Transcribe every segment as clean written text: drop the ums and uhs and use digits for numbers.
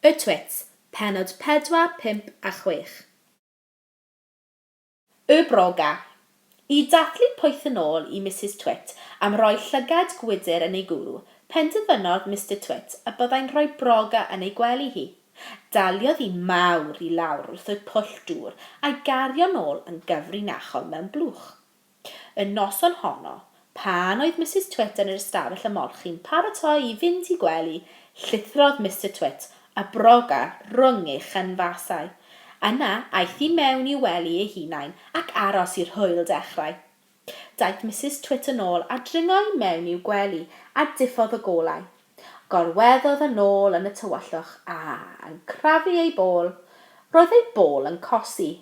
Y Twits Penod 4, 5 a 6. Y broga. I dathlu pwyth yn ôl i Mrs Twit am roi llygad gwydr yn ei gwrw, penderfynodd Mr Twit y byddai'n rhoi broga yn ei gwely hi. Daliodd hi mawr i lawr wrth y pwll dŵr a'i gario nôl yn gyfrinachol mewn blwch. Y noson honno, pan oedd Mrs Twit yn yr ystafell ymolchi'n paratoi i fynd i gwely, llithrodd Mr Twit y broga rwng ei chynfasau. Yna aeth hi mewn i wely ei hunain ac aros i'r hwyl dechrau. Daeth Mrs Twit yn ôl a dringo i mewn i'w gwely a diffodd y golau. Gorweddodd yn ôl yn y tywyllwch a yn crafu ei bôl. Roedd ei bôl yn cosi.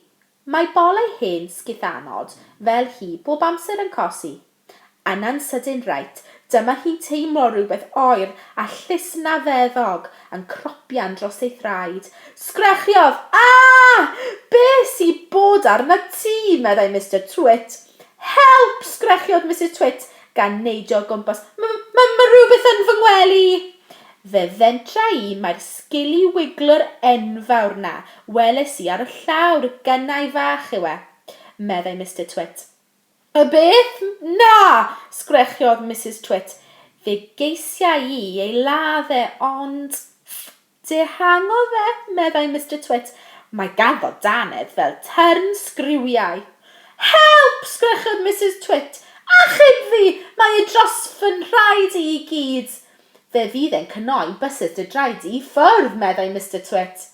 Mae bolau hen sgithanod fel hi bob amser yn cosi. Yna'n sydyn reit, dyma hi'n teimlo rhywbeth oer a llusna feddog yn cropian dros ei thraed. Sgrechiodd! Beth sy'n bod arna ti, meddai Mr Twit. Help! Sgrechiodd Mrs Twit gan neidio o gwmpas. Mae rhywbeth yn fy ngwely! Fe fentra i mae'r sgili wiglwr enfawr na, weles i ar y llawr gynnau fach yw e, meddai Mr Twit. Y beth? Na! Sgrechiodd Mrs Twit. Fe geisiau i ei ladde, ond dehangodd e, meddai Mr Twit. Mae ganddo danedd fel tyrn sgriwiau. Help! Sgrechiodd Mrs Twit. Achub fi! Mae ei dros fy nhraed i gyd. Fe fydd e'n cynoi bysys dy draed i ffwrdd, meddai Mr Twit.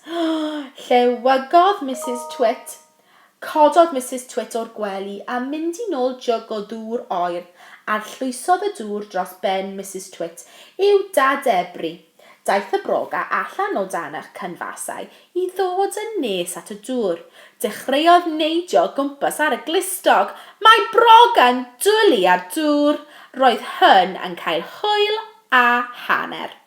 Llewygodd Mrs Twit. Cododd Mrs Twit o'r gwely a mynd i nôl jyg o ddŵr oer a llwysodd y dŵr dros ben Mrs Twit i'w dadebri. Daeth y broga allan o dan eich cynfasau i ddod yn nes at y dŵr. Dechreuodd neidio gwmpas ar y glistog. Mae broga'n dwlu ar dŵr. Roedd hyn yn cael hwyl a hanner.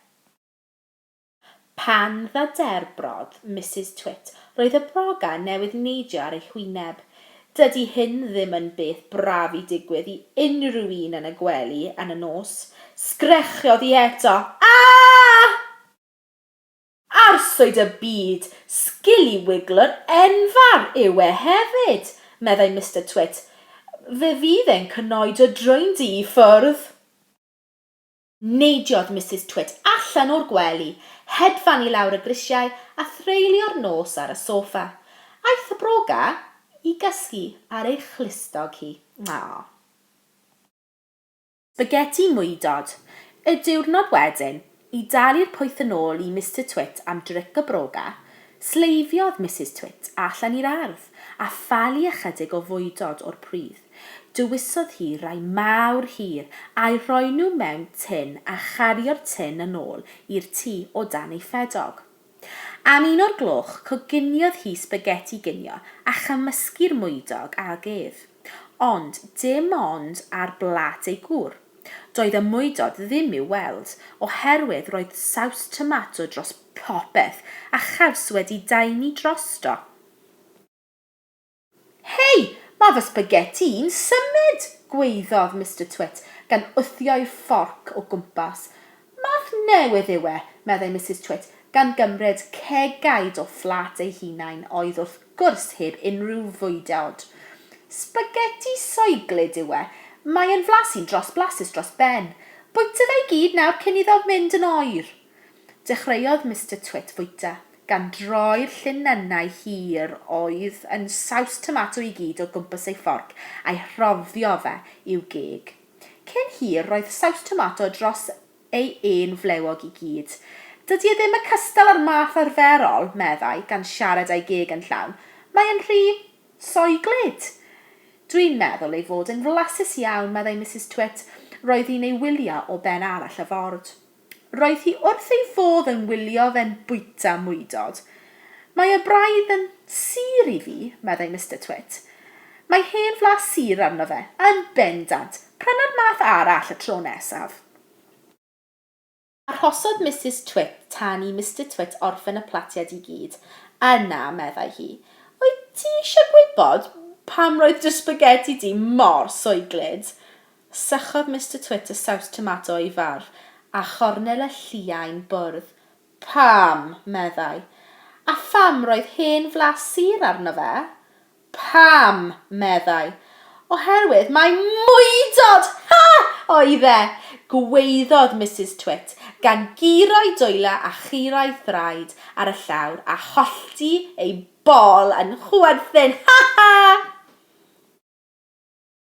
Pan ddaderbrodd Mrs Twit, roedd y broga newydd neidio ar ei hwyneb. Dydy hyn ddim yn beth braf i digwydd i unrhyw un yn y gwely yn y nos. Sgrechiodd hi eto. Arswyd y byd, sgili wiglwr enfawr yw e hefyd, meddai Mr Twit. Fe fydd e'n cynnwyd y drwyndi i ffwrdd. Neidiodd Mrs Twit allan o'r gwely, hedfan i lawr y grisiau a threulio'r nos ar y soffa. Aeth y broga i gysgu ar ei chlistog hi. Spaghetti mwydod. Y diwrnod wedyn, i dalu'r pwyth yn ôl i Mr Twit am dric y broga, sleifiodd Mrs Twit allan i'r ardd a phalu ychydig o fwydod o'r pridd. Dywisodd hi rai mawr hir a'i rhoi nhw mewn tin a chario'r tin yn ôl i'r tŷ o dan ei ffedog. Am 1 o'r gloch, coginiodd hi spaghetti ginio a chymysgu'r mwydog ag ef, ond dim ond ar blat ei gŵr. Doedd y mwydod ddim i'w weld, oherwydd roedd saws tomato dros popeth a chaws wedi daenu drosto. Hei! Mae fy spaghetti'n symud, gwaeddodd Mr Twit gan wthio'i fforc o gwmpas. Math newydd yw e, meddai Mrs Twit, gan gymryd cegaid o fflat ei hunain oedd wrth gwrs heb unrhyw fwydod. Spaghetti soeglyd yw e, mae yn flasu'n dros blasus dros ben. Bwyta fe i gyd nawr cyn iddo mynd yn oer. Dechreuodd Mr Twit fwyta, gan droi'r llinynau hir oedd yn saws tomato i gyd o gwmpas ei fforc a'i rhofio fe i'w geg. Cyn hir roedd saws tomato dros ei flewog i gyd. Dydy e ddim y cystal ar math arferol, meddai, gan siarad ei geg yn llawn. Mae yn rhy soeglyd. Dwi'n meddwl ei fod yn flasus iawn, meddai Mrs Twit. Roedd hi'n ei wylio o ben arall y ford. Roedd hi wrth ei fodd yn wylio fe'n bwyta mwydod. Mae y braidd yn sur i fi, meddai Mr Twit. Mae hen flas sur arno fe, yn bendant. Pryna'r math arall y tro nesaf. Arhosodd Mrs Twit tan i Mr Twit orffen y platiad i gyd. Yna, meddai hi, wyt ti eisiau gwybod pam roedd dy spaghetti di mor soeglyd? Sychodd Mr Twit y saws tomato i farf a chornel y lliain bwrdd. Pam, meddai. A pham roedd hen flas sur arno fe? Pam, meddai. Oherwydd mae mwydod, ha! Oedd e, gweiddodd Mrs Twit, gan giro'i dwyla a chirau thraed ar y llawr a hollti ei bol yn chwerthin, ha ha!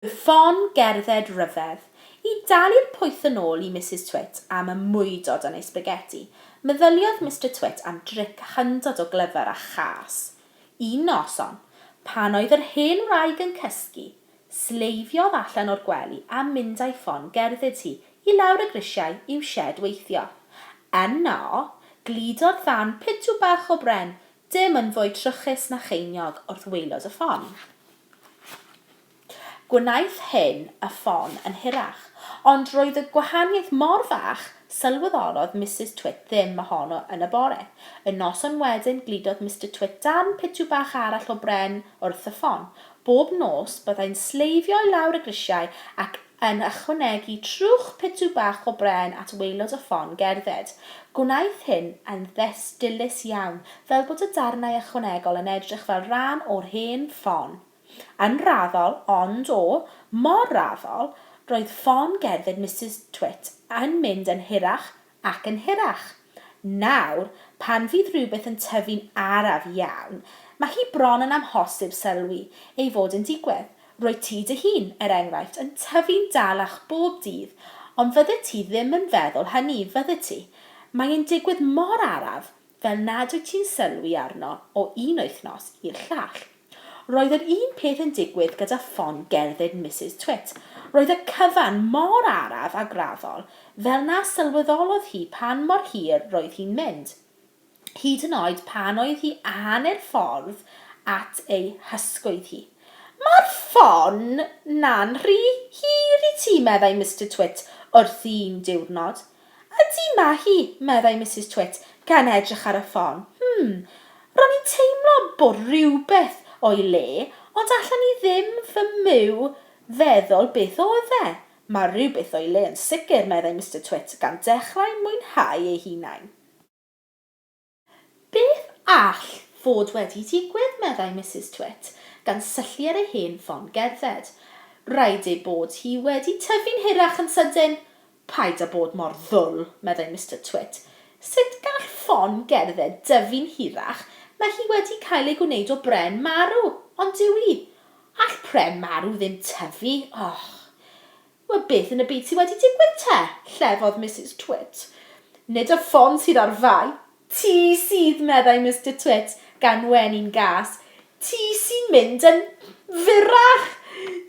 Ffon gerdded ryfedd. I dalu'r pwyth yn ôl i Mrs Twit am y mwydod yn ei spaghetti, meddyliodd Mr Twit am dric hyndod o glyfar a chas. Un noson, pan oedd yr hen wraig yn cysgu, sleifiodd allan o'r gwely a mynd â'i ffon gerdded hi i lawr y grisiau i'w shed weithio. Yno, glidodd fan pitw bach o bren, dim yn fwy trwchus na cheiniog wrth waelod y ffon. Gwnaeth hyn y ffon yn hirach, ond roedd y gwahaniaeth mor fach, sylweddolodd Mrs Twit ddim ohono yn y bore. Y noson wedyn glidodd Mr Twit dan pitw bach arall o bren wrth y ffon. Bob nos byddai'n sleifio i lawr y grisiau ac yn ychwanegu trwch pitw bach o bren at waelod y ffon gerdded. Gwnaeth hyn yn ddesdilys iawn, fel bod y darnau ychwanegol yn edrych fel rhan o'r hen ffon. Yn raddol, ond mor raddol, roedd ffon gerdded Mrs Twit yn mynd yn hirach ac yn hirach. Nawr, pan fydd rhywbeth yn tyfu'n araf iawn, mae hi bron yn amhosib sylwi ei fod yn digwydd. Roedd ti dy hun, enghraifft, yn tyfu'n dalach bob dydd, ond fydde ti ddim yn feddwl hynny, fydde ti. Mae'n digwydd mor araf, fel nad wyt ti'n sylwi arno o un wythnos i'r llall. Roedd yr un peth yn digwydd gyda ffon gerdded Mrs Twit. Roedd y cyfan mor araf a graddol, fel na sylweddolodd hi pan mor hir roedd hi'n mynd. Hyd yn oed pan oedd hi hanner ffordd at ei hysgwydd hi. Mae'r ffon na'n rhy hir i ti, meddai Mr Twit wrth un diwrnod. Ydy ma hi, meddai Mrs Twit, gan edrych ar y ffon. Ro'n i'n teimlo bod rhywbeth o'i le, ond allan ni ddim fy myw feddwl beth oedd e. Mae rhywbeth o'i le yn sicr, meddai Mr Twit, gan dechrau mwynhau ei hunain. Beth all fod wedi digwydd, meddai Mrs Twit, gan syllu ar ei hen ffon gerdded. Rhaid ei bod hi wedi tyfu'n hirach yn sydyn. Paid â bod mor ddwl, meddai Mr Twit. Sut gall ffon gerdded dyfu'n hirach? Mae hi wedi cael ei gwneud o bren marw, ond dyw hi. All bren marw ddim tyfu? Wel, beth yn y byd sydd wedi digwydd te? Llefodd Mrs Twit. Nid y ffon sydd ar fai. Ti sydd, meddai Mr Twit, gan wenu'n gas. Ti sy'n mynd yn fyrach.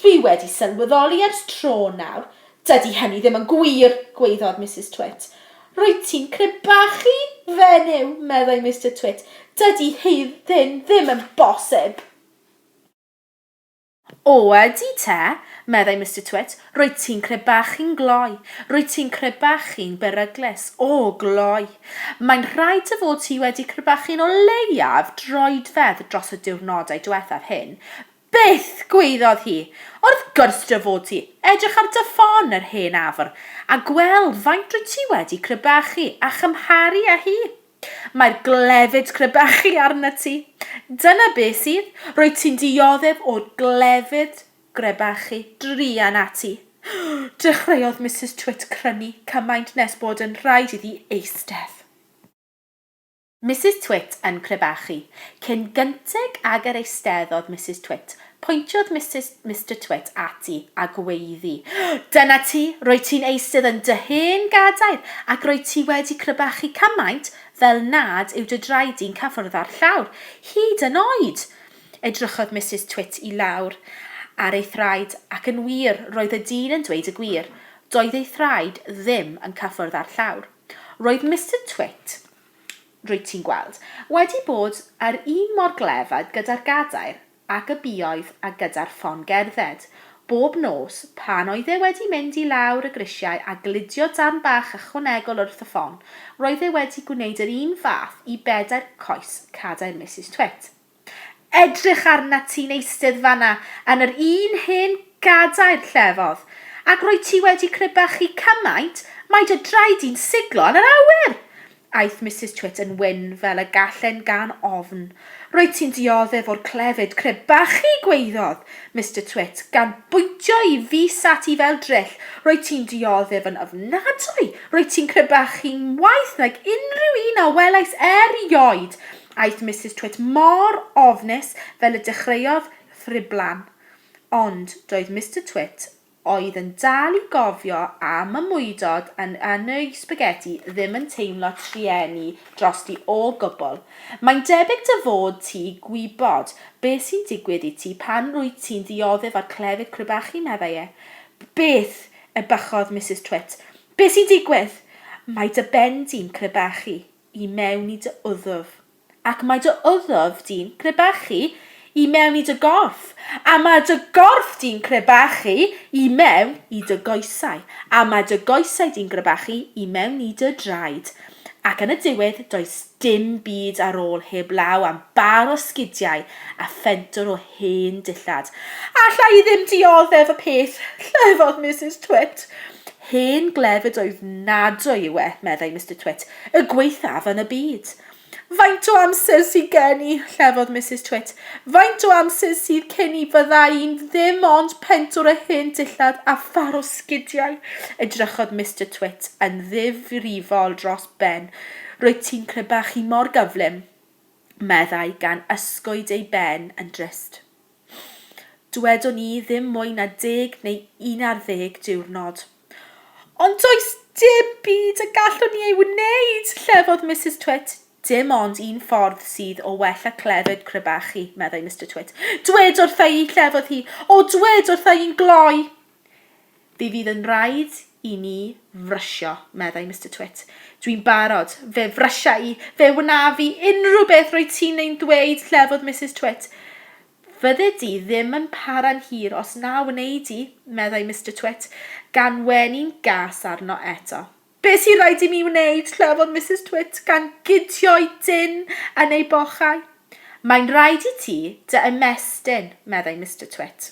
Dwi wedi sylweddoli ers tro nawr. Dydy hynny ddim yn gwir, gweiddodd Mrs Twit. Roedd ti'n crebachu fenyw, meddai Mr Twit. Dydy hyn ddim yn bosib. O, ydy te, meddai Mr Twit. Roedd ti'n crebachu'n gloi. Roedd ti'n crebachu'n beryglis. O, gloi. Mae'n rhaid y fod ti wedi crebachu'n o leiaf droedfedd dros y diwrnodau diwethaf hyn. Byth, gweiddodd hi. Wrth gwrs dy fod ti, edrych ar dy ffon yr hen afr, a gweld faint rwy ti wedi crebachu a chymharu â hi. Mae'r glefyd crebachu arna ti. Dyna beth sydd, roedd ti'n dioddef o'r glefyd crebachu druan ati. Dechreuodd Mrs Twit crynu cymaint nes bod yn rhaid iddi eistedd. Mrs Twit yn crebachu. Cyn gynteg ag yr eisteddodd Mrs Twit, pwyntiodd Mr Twit ati a gweiddi. Dyna ti, roedd ti'n eistedd yn dy hen gadair ac roedd ti wedi crebachu cymaint fel nad yw dy draed i'n cyffwrdd ar llawr. Hyd yn oed! Edrychodd Mrs Twit i lawr ar ei thraed ac yn wir roedd y dyn yn dweud y gwir. Doedd ei thraed ddim yn cyffwrdd ar llawr. Roedd Mr Twit, roedd ti'n gweld, wedi bod ar un mor glefad gyda'r gadair ac y buoedd a gyda'r ffon gerdded. Bob nos, pan oedd e wedi mynd i lawr y grisiau a glidio darn bach ychwanegol wrth y ffon, roedd e wedi gwneud yr un fath i bedair coes cadair Mrs Twit. Edrych arna ti'n eistedd fanna yn yr un hen gadair, llefodd, ac roedd ti wedi crebachu cymaint, mae dy draed i'n siglo yn yr awyr. Aeth Mrs Twit yn wyn fel y gallen gan ofn. Roedd ti'n dioddef o'r clefyd crebachu, gweiddodd Mr Twit, gan bwyntio I fus at I fel drill. Roedd ti'n dioddef yn ofnadwy. Roedd ti'n crebachu'n waeth nag unrhyw un a welais erioed. Aeth Mrs Twit mor ofnus fel y dechreuodd ffriblan. Ond doedd Mr Twit oedd yn dal I gofio am y mwydod yn y spaghetti ddim yn teimlo trieni drosti o gwbl. Mae'n debyg dy fod ti gwybod beth sy'n digwydd I ti pan rwyt ti'n dioddef ar clefyd crebachu, meddai e. Beth, y bychodd Mrs Twit. Beth sy'n digwydd? Mae dy ben di'n crebachu I mewn I dy wddf. Ac mae dy wddf di'n crebachu I mewn I dy gorff, a mae dy gorff di'n crebachu I mewn I dy goesau, a mae dy goesau di'n crebachu I mewn I dy draed. Ac yn y diwedd, does dim byd ar ôl heb law am bar o sgidiau a ffentwr o hen dillad. Alla I ddim dioddef y peth, llefodd Mrs Twit. Hen glefyd oedd nadwy yw e, meddai Mr Twit, y gweithaf yn y byd. Faint o amser sydd gen I, llefodd Mrs Twit. Faint o amser sydd cyn I fydda i'n ddim ond pentwr y hen dillad a phar o sgidiau, edrychodd Mr Twit yn ddifrifol dros ben. Roedd ti'n crebachu mor gyflym, meddai gan ysgwyd ei ben yn drist. Dwedon ni ddim mwy na 10 neu 11 diwrnod. Ond does dim byd y gallwn ni ei wneud, llefodd Mrs Twit. Dim ond un ffordd sydd o wella clefyd crebachu, meddai Mr Twit. Dwed wrtha I, llefodd hi. O, dwed wrtha I'n gloi. Fe fydd yn rhaid I ni frysio, meddai Mr Twit. Dwi'n barod. Fe frysio I. Fe wynafu unrhyw beth roedd ti'n ein dweud, llefodd Mrs Twit. Fydde di ddim yn para'n hir os na wneud I, meddai Mr Twit, gan wenu'n gas arno eto. Be sy'n rhaid I mi wneud, llefodd Mrs Twit, gan gydio ydyn yn ei bochau? Mae'n rhaid I ti dy ymestyn, meddai Mr Twit.